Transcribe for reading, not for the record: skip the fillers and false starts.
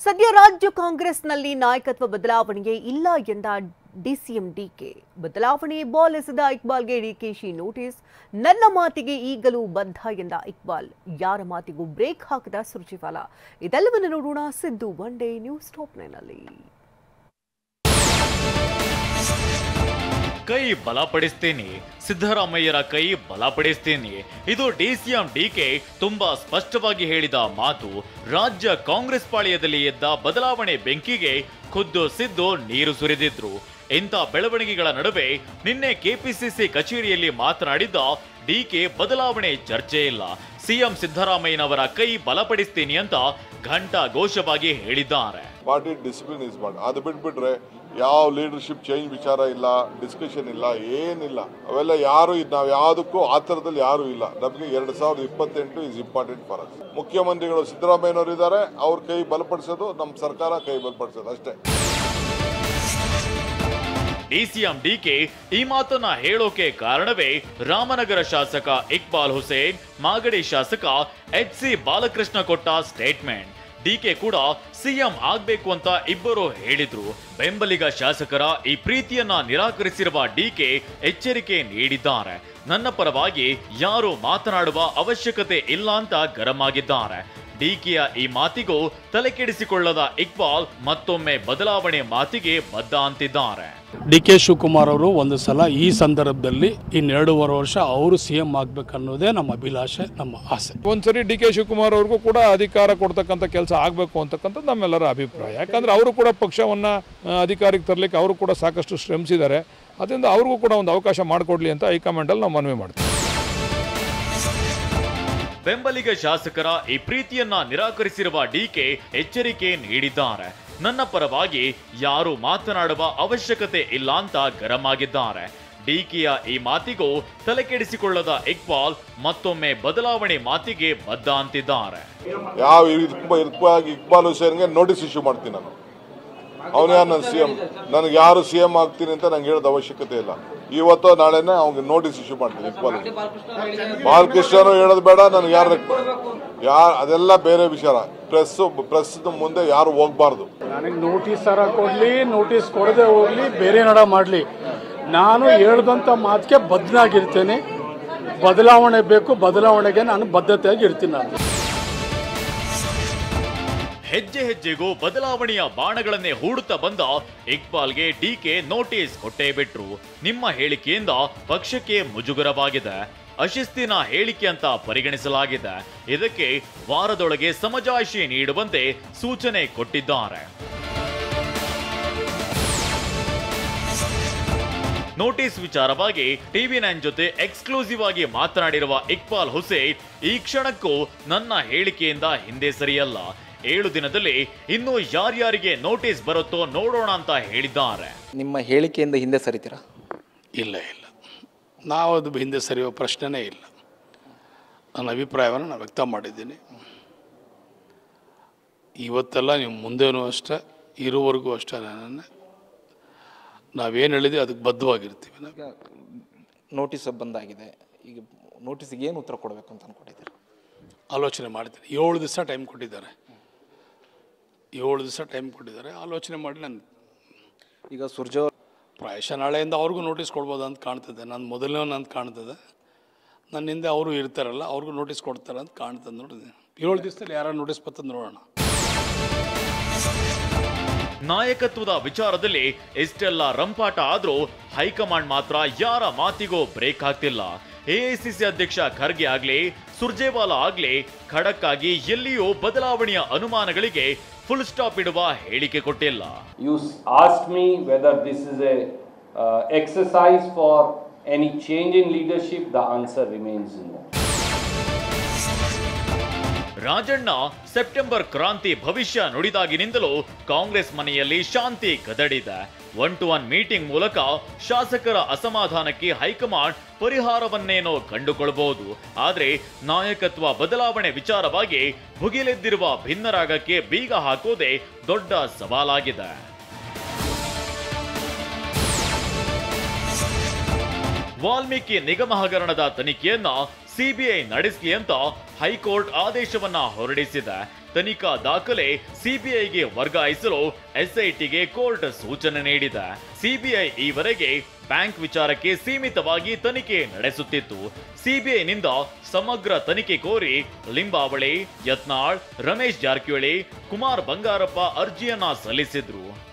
ಸದ್ಯ ರಾಜ್ಯ ಕಾಂಗ್ರೆಸ್ನಲ್ಲಿ ನಾಯಕತ್ವ ಬದಲಾವಣೆಗೆ ಇಲ್ಲ ಎಂದ ಡಿಸಿಎಂ ಡಿಕೆ. ಬದಲಾವಣೆ ಬಾಲ್ ಎಸೆದ ಇಕ್ಬಾಲ್ಗೆ ಡಿಕೆಶಿ ನೋಟಿಸ್. ನನ್ನ ಮಾತಿಗೆ ಈಗಲೂ ಬದ್ಧ ಎಂದ ಇಕ್ಬಾಲ್. ಯಾರ ಮಾತಿಗೂ ಬ್ರೇಕ್ ಹಾಕದ ಸುರ್ಜೇವಾಲಾ. ಇದೆಲ್ಲವನ್ನು ನೋಡೋಣ Siddu one day news top 9ನಲ್ಲಿ. ಕೈ ಬಲಪಡಿಸ್ತೀನಿ, ಸಿದ್ದರಾಮಯ್ಯರ ಕೈ ಬಲಪಡಿಸ್ತೀನಿ. ಇದು ಡಿಸಿಎಂ ಡಿಕೆ ತುಂಬಾ ಸ್ಪಷ್ಟವಾಗಿ ಹೇಳಿದ ಮಾತು. ರಾಜ್ಯ ಕಾಂಗ್ರೆಸ್ ಪಾಳ್ಯದಲ್ಲಿ ಎದ್ದ ಬದಲಾವಣೆ ಬೆಂಕಿಗೆ ಖುದ್ದು ಸಿದ್ದು ನೀರು ಸುರಿದಿದ್ರು. ಇಂಥ ಬೆಳವಣಿಗೆಗಳ ನಡುವೆ ನಿನ್ನೆ ಕೆಪಿಸಿಸಿ ಕಚೇರಿಯಲ್ಲಿ ಮಾತನಾಡಿದ್ದ ಡಿಕೆ ಬದಲಾವಣೆ ಚರ್ಚೆ ಇಲ್ಲ, ಸಿಎಂ ಸಿದ್ದರಾಮಯ್ಯನವರ ಕೈ ಬಲಪಡಿಸ್ತೀನಿ ಅಂತ ಘಂಟಾ ಘೋಷವಾಗಿ ಹೇಳಿದ್ದಾರೆ. ಪಾರ್ಟಿ ಡಿಸಿಪ್ಲಿನ್ ಇಸ್ ಮಾಡಿ ಅದು ಬಿಟ್ಬಿಟ್ರೆ ಯಾವ ಲೀಡರ್ಶಿಪ್ ಚೇಂಜ್ ವಿಚಾರ ಇಲ್ಲ, ಡಿಸ್ಕಷನ್ ಇಲ್ಲ, ಏನಿಲ್ಲ. ಅವೆಲ್ಲ ಯಾರು ನಾವು ಯಾವುದಕ್ಕೂ ಆ ಥರದಲ್ಲಿ ಯಾರು ಇಲ್ಲ. ನಮಗೆ 2028 ಇಸ್ ಇಂಪಾರ್ಟೆಂಟ್ ಫಾರ್ ಅಸ್. ಮುಖ್ಯಮಂತ್ರಿಗಳು ಸಿದ್ದರಾಮಯ್ಯನವರು ಇದ್ದಾರೆ, ಅವ್ರ ಕೈ ಬಲಪಡಿಸೋದು, ನಮ್ಮ ಸರ್ಕಾರ ಕೈ ಬಲಪಡಿಸೋದು ಅಷ್ಟೇ. ಡಿಸಿಎಂ ಡಿಕೆ ಈ ಮಾತನ್ನ ಹೇಳೋಕೆ ಕಾರಣವೇ ರಾಮನಗರ ಶಾಸಕ ಇಕ್ಬಾಲ್ ಹುಸೇನ್, ಮಾಗಡಿ ಶಾಸಕ HC ಬಾಲಕೃಷ್ಣ ಕೊಟ್ಟ ಸ್ಟೇಟ್ಮೆಂಟ್. ಡಿಕೆ ಕೂಡ ಸಿಎಂ ಆಗ್ಬೇಕು ಅಂತ ಇಬ್ಬರು ಹೇಳಿದ್ರು. ಬೆಂಬಲಿಗ ಶಾಸಕರ ಈ ಪ್ರೀತಿಯನ್ನ ನಿರಾಕರಿಸಿರುವ ಡಿಕೆ ಎಚ್ಚರಿಕೆ ನೀಡಿದ್ದಾರೆ. ನನ್ನ ಪರವಾಗಿ ಯಾರು ಮಾತನಾಡುವ ಅವಶ್ಯಕತೆ ಇಲ್ಲ ಅಂತ ಗರಂ ಆಗಿದ್ದಾರೆ. ಡಿಕೆಯ ಈ ಮಾತಿಗೂ ತಲೆಕೆಡಿಸಿಕೊಳ್ಳದ ಇಕ್ಬಾಲ್ ಮತ್ತೊಮ್ಮೆ ಬದಲಾವಣೆ ಮಾತಿಗೆ ಬದ್ಧ ಅಂತಿದ್ದಾರೆ. ಡಿಕೆ ಶಿವಕುಮಾರ್ ಅವರು ಒಂದು ಸಲ ಈ ಸಂದರ್ಭದಲ್ಲಿ ಇನ್ನೆರಡೂವರೆ ವರ್ಷ ಅವರು ಸಿಎಂ ಆಗ್ಬೇಕನ್ನೋದೇ ನಮ್ಮ ಅಭಿಲಾಷೆ, ನಮ್ಮ ಆಸೆ. ಒಂದ್ಸರಿ ಡಿಕೆ ಶಿವಕುಮಾರ್ ಅವ್ರಿಗೂ ಕೂಡ ಅಧಿಕಾರ ಕೊಡ್ತಕ್ಕಂಥ ಕೆಲಸ ಆಗಬೇಕು ಅಂತಕ್ಕಂಥದ್ದು ನಮ್ಮೆಲ್ಲರ ಅಭಿಪ್ರಾಯ. ಯಾಕಂದ್ರೆ ಅವರು ಕೂಡ ಪಕ್ಷವನ್ನ ಅಧಿಕಾರಕ್ಕೆ ತರಲಿಕ್ಕೆ ಅವರು ಕೂಡ ಸಾಕಷ್ಟು ಶ್ರಮಿಸಿದ್ದಾರೆ. ಅದರಿಂದ ಅವ್ರಿಗೂ ಕೂಡ ಒಂದು ಅವಕಾಶ ಮಾಡಿಕೊಡ್ಲಿ ಅಂತ ಹೈಕಮಾಂಡಲ್ಲಿ ನಾವು ಮನವಿ ಮಾಡ್ತೀವಿ. ಬೆಂಬಲಿಗ ಶಾಸಕರ ಈ ಪ್ರೀತಿಯನ್ನ ನಿರಾಕರಿಸಿರುವ ಡಿಕೆ ಎಚ್ಚರಿಕೆ ನೀಡಿದ್ದಾರೆ. ನನ್ನ ಪರವಾಗಿ ಯಾರು ಮಾತನಾಡುವ ಅವಶ್ಯಕತೆ ಇಲ್ಲ ಅಂತ ಗರಂ ಆಗಿದ್ದಾರೆ. ಡಿಕೆಯ ಈ ಮಾತಿಗೂ ತಲೆಕೆಡಿಸಿಕೊಳ್ಳದ ಇಕ್ಬಾಲ್ ಮತ್ತೊಮ್ಮೆ ಬದಲಾವಣೆ ಮಾತಿಗೆ ಬದ್ಧ ಅಂತಿದ್ದಾರೆ. ಯಾವ ಇಕ್ಬಾಲ್ ಹುಸೇನ್ಗೆ ನೋಟಿಸ್ ಇಶ್ಯೂ ಮಾಡ್ತೀನಿ ನಾನು. ಅವನು ಯಾರು ನನ್ನ ಸಿಎಂ, ನನಗೆ ಯಾರು ಸಿಎಂ ಆಗ್ತೀನಿ ಅಂತ ನಂಗೆ ಹೇಳೋದು ಅವಶ್ಯಕತೆ ಇಲ್ಲ. ಇವತ್ತು ನಾಳೆನೇ ಅವ್ನಿಗೆ ನೋಟಿಸ್ ಇಶ್ಯೂ ಮಾಡ್ತೀನಿ. ಇಕ್ಬಾಲ್ ಬಾಲಕೃಷ್ಣನು ಹೇಳೋದು ಬೇಡ, ನನಗೆ ಯಾರು ಅದೆಲ್ಲ ಬೇರೆ ವಿಚಾರ. ಪ್ರೆಸ್ ಮುಂದೆ ಯಾರು ಹೋಗ್ಬಾರ್ದು. ನನಗೆ ನೋಟಿಸ್ ತರ ಕೊಡ್ಲಿ, ನೋಟಿಸ್ ಕೊಡದೆ ಹೋಗ್ಲಿ, ಬೇರೆ ನಡ ಮಾಡಲಿ, ನಾನು ಹೇಳ್ದಂಥ ಮಾತಿಗೆ ಬದ್ಧನಾಗಿರ್ತೇನೆ. ಬದಲಾವಣೆ ಬೇಕು, ಬದಲಾವಣೆಗೆ ನಾನು ಬದ್ಧತೆಯಾಗಿ ಇರ್ತೀನಿ. ನಾನು ಹೆಜ್ಜೆ ಹೆಜ್ಜೆಗೂ ಬದಲಾವಣೆಯ ಬಾಣಗಳನ್ನೇ ಹೂಡುತ್ತಾ ಬಂದ ಇಕ್ಬಾಲ್ಗೆ ಡಿಕೆ ನೋಟಿಸ್ ಕೊಟ್ಟೇ ಬಿಟ್ರು. ನಿಮ್ಮ ಹೇಳಿಕೆಯಿಂದ ಪಕ್ಷಕ್ಕೆ ಮುಜುಗರವಾಗಿದೆ, ಅಶಿಸ್ತಿನ ಹೇಳಿಕೆ ಅಂತ ಪರಿಗಣಿಸಲಾಗಿದೆ. ಇದಕ್ಕೆ ವಾರದೊಳಗೆ ಸಮಜಾಯಿಷಿ ನೀಡುವಂತೆ ಸೂಚನೆ ಕೊಟ್ಟಿದ್ದಾರೆ. ನೋಟಿಸ್ ವಿಚಾರವಾಗಿ TV9 ಜೊತೆ ಎಕ್ಸ್ಕ್ಲೂಸಿವ್ ಆಗಿ ಮಾತನಾಡಿರುವ ಇಕ್ಬಾಲ್ ಹುಸೇನ್, ಈ ಕ್ಷಣಕ್ಕೂ ನನ್ನ ಹೇಳಿಕೆಯಿಂದ ಹಿಂದೆ ಸರಿಯಲ್ಲ. 7 ದಿನದಲ್ಲಿ ಇನ್ನು ಯಾರ್ಯಾರಿಗೆ ನೋಟಿಸ್ ಬರುತ್ತೋ ನೋಡೋಣ ಅಂತ ಹೇಳಿದ್ದಾರೆ. ನಿಮ್ಮ ಹೇಳಿಕೆಯಿಂದ ಹಿಂದೆ ಸರಿತೀರಾ? ಇಲ್ಲ, ನಾವು ಅದು ಹಿಂದೆ ಸರಿಯೋ ಪ್ರಶ್ನೆನೇ ಇಲ್ಲ. ನನ್ನ ಅಭಿಪ್ರಾಯವನ್ನು ನಾನು ವ್ಯಕ್ತ ಮಾಡಿದ್ದೀನಿ. ಇವತ್ತೆಲ್ಲ ನೀವು ಮುಂದೇನೂ ಅಷ್ಟೇ, ಇರುವವರೆಗೂ ಅಷ್ಟೇ ನಾವೇನು ಹೇಳಿದ್ವಿ ಅದಕ್ಕೆ ಬದ್ಧವಾಗಿರ್ತೀವಿ. ನೋಟಿಸ್ ಬಂದಾಗಿದೆ, ಈಗ ನೋಟಿಸ್ಗೆ ಏನು ಉತ್ತರ ಕೊಡಬೇಕು ಅಂತ ಅಂದ್ಕೊಂಡಿದ್ದೀರಿ? ಆಲೋಚನೆ ಮಾಡ್ತೀನಿ. 7 ದಿವಸ ಟೈಮ್ ಕೊಟ್ಟಿದ್ದಾರೆ. 7 ದಿವಸ ಟೈಮ್ ಕೊಟ್ಟಿದ್ದಾರೆ, ಆಲೋಚನೆ ಮಾಡಿ ನಾನು ಈಗ ಸುರ್ಜೋ ಪ್ರಾಯಶಃ ನಾಳೆಯಿಂದ ಅವ್ರಿಗೂ ನೋಟಿಸ್ ಕೊಡ್ಬೋದು ಅಂತ ಕಾಣ್ತದೆ. ನಾನು ಮೊದಲನೇ ಅಂತ ಕಾಣ್ತದೆ. ನನ್ನ ಹಿಂದೆ ಅವರು ಇರ್ತಾರಲ್ಲ, ಅವ್ರಿಗೂ ನೋಟಿಸ್ ಕೊಡ್ತಾರೆ ಅಂತ ಕಾಣ್ತದೆ. ನೋಡಿದೆ 7 ದಿವಸದಲ್ಲಿ ಯಾರು ನೋಟಿಸ್ ಬರ್ತದೆ ನೋಡೋಣ. ನಾಯಕತ್ವದ ವಿಚಾರದಲ್ಲಿ ಇಷ್ಟೆಲ್ಲ ರಂಪಾಟ ಆದ್ರೂ ಹೈಕಮಾಂಡ್ ಮಾತ್ರ ಯಾರ ಮಾತಿಗೂ ಬ್ರೇಕ್ ಹಾಕ್ತಿಲ್ಲ. ಎಐಸಿಸಿ ಅಧ್ಯಕ್ಷ ಖರ್ಗೆ ಆಗ್ಲಿ, ಸುರ್ಜೇವಾಲಾ ಆಗ್ಲಿ ಖಡಕ್ ಆಗಿ ಎಲ್ಲಿಯೂ ಬದಲಾವಣೆಯ ಅನುಮಾನಗಳಿಗೆ ಫುಲ್ ಸ್ಟಾಪ್ ಇಡುವ ಹೇಳಿಕೆ ಕೊಟ್ಟಿಲ್ಲ. You asked me whether this is a exercise for any change in leadership. The answer remains no. Rajanna September ಕ್ರಾಂತಿ ಭವಿಷ್ಯ ನುಡಿದಾಗಿನಿಂದಲೂ ಕಾಂಗ್ರೆಸ್ ಮನೆಯಲ್ಲಿ ಶಾಂತಿ ಕದಡಿದೆ. 1-to-1 ಮೀಟಿಂಗ್ ಮೂಲಕ ಶಾಸಕರ ಅಸಮಾಧಾನಕ್ಕೆ ಹೈಕಮಾಂಡ್ ಪರಿಹಾರವನ್ನೇನೋ ಕಂಡುಕೊಳ್ಳಬಹುದು. ಆದರೆ ನಾಯಕತ್ವ ಬದಲಾವಣೆ ವಿಚಾರವಾಗಿ ಭುಗಿಲೆದ್ದಿರುವ ಭಿನ್ನರಾಗಕ್ಕೆ ಬೀಗ ಹಾಕೋದೇ ದೊಡ್ಡ ಸವಾಲಾಗಿದೆ. ವಾಲ್ಮೀಕಿ ನಿಗಮ ಹಗರಣದ ತನಿಖೆಯನ್ನ ಸಿಬಿಐ ನಡೆಸಲಿ ಅಂತ ಹೈಕೋರ್ಟ್ ಆದೇಶವನ್ನ ಹೊರಡಿಸಿದೆ. ತನಿಖಾ ದಾಖಲೆ ಸಿಬಿಐಗೆ ವರ್ಗಾಯಿಸಲು ಎಸ್ಐಟಿಗೆ ಕೋರ್ಟ್ ಸೂಚನೆ ನೀಡಿದೆ. ಸಿಬಿಐ ಈವರೆಗೆ ಬ್ಯಾಂಕ್ ವಿಚಾರಕ್ಕೆ ಸೀಮಿತವಾಗಿ ತನಿಖೆ ನಡೆಸುತ್ತಿತ್ತು. ಸಿಬಿಐನಿಂದ ಸಮಗ್ರ ತನಿಖೆ ಕೋರಿ ಲಿಂಬಾವಳಿ, ಯತ್ನಾಳ್, ರಮೇಶ್ ಜಾರಕಿಹೊಳಿ, ಕುಮಾರ್ ಬಂಗಾರಪ್ಪ ಅರ್ಜಿಯನ್ನ ಸಲ್ಲಿಸಿದ್ರು.